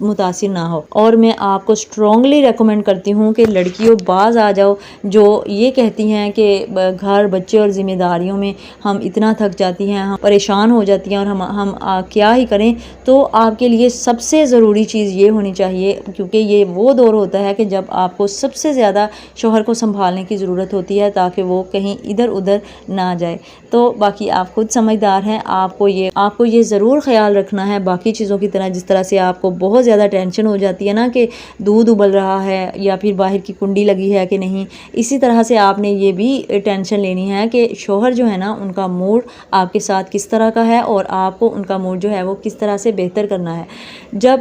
متاثر نہ ہو۔ اور میں آپ کو اسٹرانگلی ریکمینڈ کرتی ہوں کہ لڑکیوں باز آ جاؤ جو یہ کہتی ہیں کہ گھر بچے اور ذمہ داریوں میں ہم اتنا تھک جاتی ہیں، ہم پریشان ہو جاتی ہیں اور ہم کیا ہی کریں۔ تو آپ کے لیے سب سے ضروری چیز یہ ہونی چاہیے، کیونکہ یہ وہ دور ہوتا ہے کہ جب آپ کو سب سے زیادہ شوہر کو سنبھالنے کی ضرورت ہوتی ہے تاکہ وہ کہیں ادھر ادھر نہ جائے۔ تو باقی آپ خود سمجھدار ہیں، آپ کو یہ ضرور خیال رکھنا ہے باقی چیزوں کی طرح، جس طرح سے آپ کو بہت زیادہ ٹینشن ہو جاتی ہے نا کہ دودھ ابل رہا ہے یا پھر باہر کی کنڈی لگی ہے کہ نہیں، اسی طرح سے آپ نے یہ بھی ٹینشن لینی ہے کہ شوہر جو ہے نا ان کا موڈ آپ کے ساتھ کس طرح کا ہے اور آپ کو ان کا موڈ جو ہے وہ کس طرح سے بہتر کرنا ہے۔ جب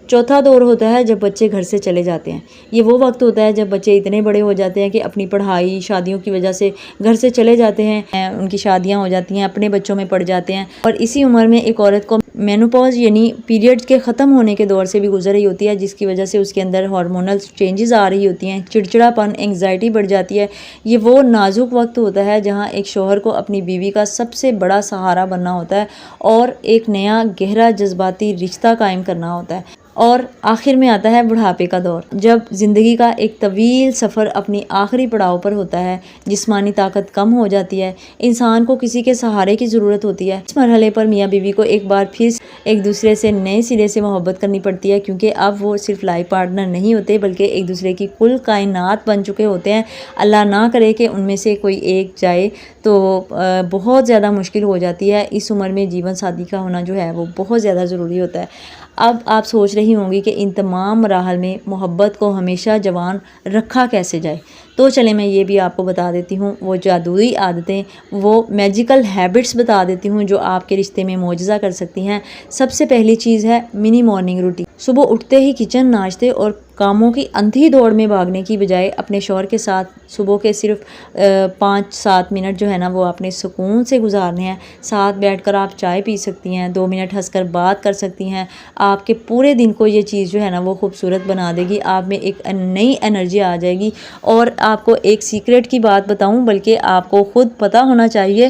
چوتھا دور ہوتا ہے جب بچے گھر سے چلے جاتے ہیں، یہ وہ وقت ہوتا ہے جب بچے اتنے بڑے ہو جاتے ہیں کہ اپنی پڑھائی شادیوں کی وجہ سے گھر سے چلے جاتے ہیں، ان کی شادیاں ہو جاتی ہیں، اپنے بچوں میں پڑ جاتے ہیں، اور اسی عمر میں ایک عورت کو مینوپاز یعنی پیریڈز کے ختم ہونے کے دور سے بھی گزر رہی ہوتی ہے، جس کی وجہ سے اس کے اندر ہارمونل چینجز آ رہی ہوتی ہیں، چڑچڑا پن، انگزائٹی بڑھ جاتی ہے۔ یہ وہ نازک وقت ہوتا ہے جہاں ایک شوہر کو اپنی بیوی کا سب سے بڑا سہارا بننا ہوتا ہے اور ایک نیا گہرا جذباتی رشتہ قائم کرنا ہوتا ہے۔ اور آخر میں آتا ہے بڑھاپے کا دور، جب زندگی کا ایک طویل سفر اپنی آخری پڑاؤ پر ہوتا ہے، جسمانی طاقت کم ہو جاتی ہے، انسان کو کسی کے سہارے کی ضرورت ہوتی ہے۔ اس مرحلے پر میاں بیوی کو ایک بار پھر ایک دوسرے سے نئے سرے سے محبت کرنی پڑتی ہے، کیونکہ اب وہ صرف لائف پارٹنر نہیں ہوتے بلکہ ایک دوسرے کی کل کائنات بن چکے ہوتے ہیں۔ اللہ نہ کرے کہ ان میں سے کوئی ایک جائے تو بہت زیادہ مشکل ہو جاتی ہے۔ اس عمر میں جیون ساتھی کا ہونا جو ہے وہ بہت زیادہ ضروری ہوتا ہے۔ اب آپ سوچ رہی ہوں گی کہ ان تمام مراحل میں محبت کو ہمیشہ جوان رکھا کیسے جائے، تو چلیں میں یہ بھی آپ کو بتا دیتی ہوں، وہ جادوئی عادتیں، وہ میجیکل ہیبٹس بتا دیتی ہوں جو آپ کے رشتے میں معجزہ کر سکتی ہیں۔ سب سے پہلی چیز ہے منی مارننگ روٹین۔ صبح اٹھتے ہی کچن، ناشتے اور کاموں کی اندھی دوڑ میں بھاگنے کی بجائے اپنے شوہر کے ساتھ صبح کے صرف 5-7 منٹ جو ہے نا وہ اپنے سکون سے گزارنے ہیں۔ ساتھ بیٹھ کر آپ چائے پی سکتی ہیں، 2 منٹ ہنس کر بات کر سکتی ہیں۔ آپ کے پورے دن کو یہ چیز جو ہے نا وہ خوبصورت بنا دے گی، آپ میں ایک نئی انرجی آ جائے گی۔ اور آپ کو ایک سیکرٹ کی بات بتاؤں، بلکہ آپ کو خود پتہ ہونا چاہیے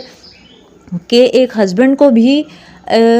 کہ ایک ہسبینڈ کو بھی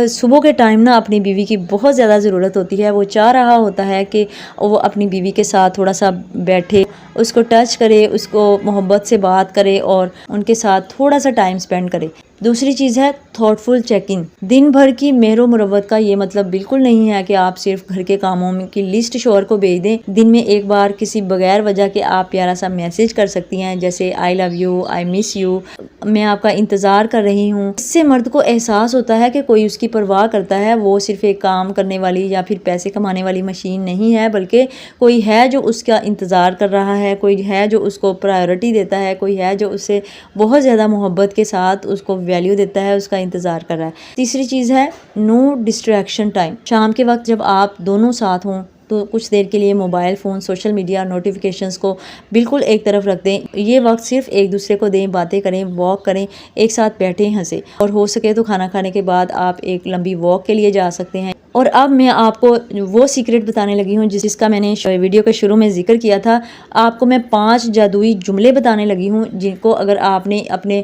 صبح کے ٹائم نا اپنی بیوی کی بہت زیادہ ضرورت ہوتی ہے۔ وہ چاہ رہا ہوتا ہے کہ وہ اپنی بیوی کے ساتھ تھوڑا سا بیٹھے، اس کو ٹچ کرے، اس کو محبت سے بات کرے اور ان کے ساتھ تھوڑا سا ٹائم سپینڈ کرے۔ دوسری چیز ہے تھاٹ فل چیکنگ۔ دن بھر کی مہر و مروت کا یہ مطلب بالکل نہیں ہے کہ آپ صرف گھر کے کاموں کی لسٹ شوہر کو بھیج دیں۔ دن میں ایک بار کسی بغیر وجہ کے آپ پیارا سا میسج کر سکتی ہیں، جیسے آئی love you, I miss you, میں آپ کا انتظار کر رہی ہوں۔ اس سے مرد کو احساس ہوتا ہے کہ کوئی اس کی پرواہ کرتا ہے، وہ صرف ایک کام کرنے والی یا پھر پیسے کمانے والی مشین نہیں ہے، بلکہ کوئی ہے جو اس کا انتظار کر رہا ہے، کوئی ہے جو اس کو پرائیورٹی دیتا ہے، کوئی ہے جو اسے بہت زیادہ محبت کے ساتھ اس کو ویلیو دیتا ہے، اس کا انتظار کر رہا ہے۔ تیسری چیز ہے نو ڈسٹریکشن ٹائم۔ شام کے وقت جب آپ دونوں ساتھ ہوں تو کچھ دیر کے لیے mobile phone, social media, notifications کو بالکل ایک طرف رکھ دیں۔ یہ وقت صرف ایک دوسرے کو دیں، باتیں کریں، واک کریں، ایک ساتھ بیٹھیں، ہنسیں، اور ہو سکے تو کھانا کھانے کے بعد آپ ایک لمبی واک کے لیے جا سکتے ہیں۔ اور اب میں آپ کو وہ سیکرٹ بتانے لگی ہوں جس کا میں نے ویڈیو کے شروع میں ذکر کیا تھا۔ آپ کو میں 5 جادوئی جملے بتانے لگی ہوں جن کو اگر آپ نے اپنے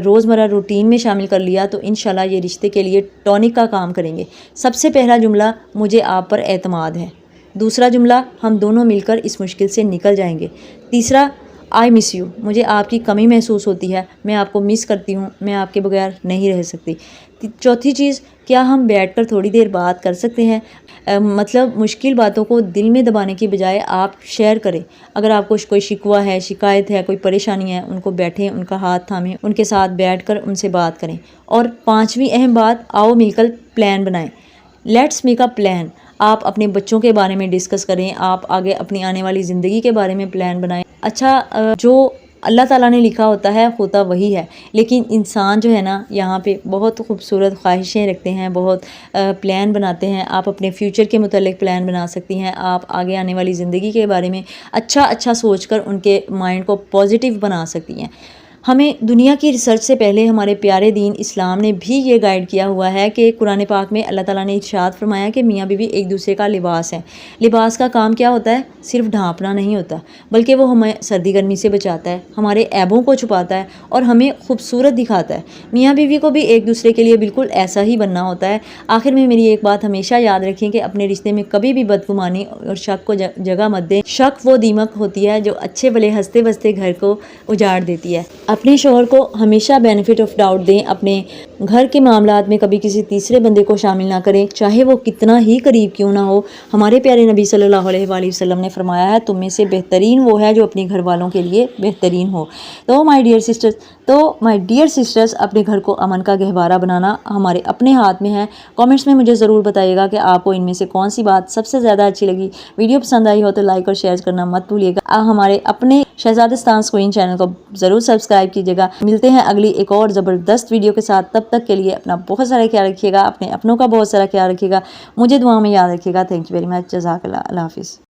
روزمرہ روٹین میں شامل کر لیا تو انشاءاللہ یہ رشتے کے لیے ٹونک کا کام کریں گے۔ سب سے پہلا جملہ، مجھے آپ پر اعتماد ہے۔ دوسرا جملہ، ہم دونوں مل کر اس مشکل سے نکل جائیں گے۔ تیسرا، آئی مس یو، مجھے آپ کی کمی محسوس ہوتی ہے، میں آپ کو مس کرتی ہوں، میں آپ کے بغیر نہیں رہ سکتی۔ چوتھی چیز، کیا ہم بیٹھ کر تھوڑی دیر بات کر سکتے ہیں؟ مطلب مشکل باتوں کو دل میں دبانے کی بجائے آپ شیئر کریں۔ اگر آپ کو کوئی شکوہ ہے، شکایت ہے، کوئی پریشانی ہے، ان کو بیٹھیں، ان کا ہاتھ تھامیں، ان کے ساتھ بیٹھ کر ان سے بات کریں۔ اور 5ویں اہم بات، آؤ مل کر پلان بنائیں۔ Let's make a plan. آپ اپنے بچوں کے بارے میں ڈسکس کریں، آپ آگے اپنی آنے والی زندگی کے بارے میں پلان بنائیں۔ اچھا، جو اللہ تعالیٰ نے لکھا ہوتا ہے ہوتا وہی ہے، لیکن انسان جو ہے نا یہاں پہ بہت خوبصورت خواہشیں رکھتے ہیں، بہت پلان بناتے ہیں۔ آپ اپنے فیوچر کے متعلق پلان بنا سکتی ہیں، آپ آگے آنے والی زندگی کے بارے میں اچھا سوچ کر ان کے مائنڈ کو پازیٹیو بنا سکتی ہیں۔ ہمیں دنیا کی ریسرچ سے پہلے ہمارے پیارے دین اسلام نے بھی یہ گائیڈ کیا ہوا ہے کہ قرآن پاک میں اللہ تعالیٰ نے ارشاد فرمایا کہ میاں بیوی ایک دوسرے کا لباس ہے. لباس کا کام کیا ہوتا ہے؟ صرف ڈھانپنا نہیں ہوتا، بلکہ وہ ہمیں سردی گرمی سے بچاتا ہے، ہمارے عیبوں کو چھپاتا ہے اور ہمیں خوبصورت دکھاتا ہے. میاں بیوی کو بھی ایک دوسرے کے لیے بالکل ایسا ہی بننا ہوتا ہے. آخر میں میری ایک بات ہمیشہ یاد رکھیں کہ اپنے رشتے میں کبھی بھی بدگمانی اور شک کو جگہ مت دیں. شک وہ دیمک ہوتی ہے جو اچھے بھلے ہنستے بستے گھر کو اجاڑ دیتی ہے. اپنے شوہر کو ہمیشہ بینیفٹ آف ڈاؤٹ دیں. اپنے گھر کے معاملات میں کبھی کسی تیسرے بندے کو شامل نہ کریں، چاہے وہ کتنا ہی قریب کیوں نہ ہو. ہمارے پیارے نبی صلی اللہ علیہ وآلہ وسلم نے فرمایا ہے، تم میں سے بہترین وہ ہے جو اپنے گھر والوں کے لیے بہترین ہو. تو مائی ڈیئر سسٹرز، اپنے گھر کو امن کا گہوارہ بنانا ہمارے اپنے ہاتھ میں ہے. کامنٹس میں مجھے ضرور بتائیے گا کہ آپ کو ان میں سے کون سی بات سب سے زیادہ اچھی لگی. ویڈیو پسند آئی ہو تو لائک اور شیئر کرنا مت بھولیے گا. ہمارے اپنے شہزادستان کوئین چینل کو ضرور سبسکرائب کیجیے گا. ملتے ہیں اگلی ایک اور زبردست ویڈیو کے ساتھ. تب تک کے لیے اپنا بہت سارا خیال رکھیے گا، اپنے اپنوں کا بہت سارا خیال رکھیے گا، مجھے دعا میں یاد رکھیے گا. Thank you very much. جزاک اللہ. اللہ حافظ.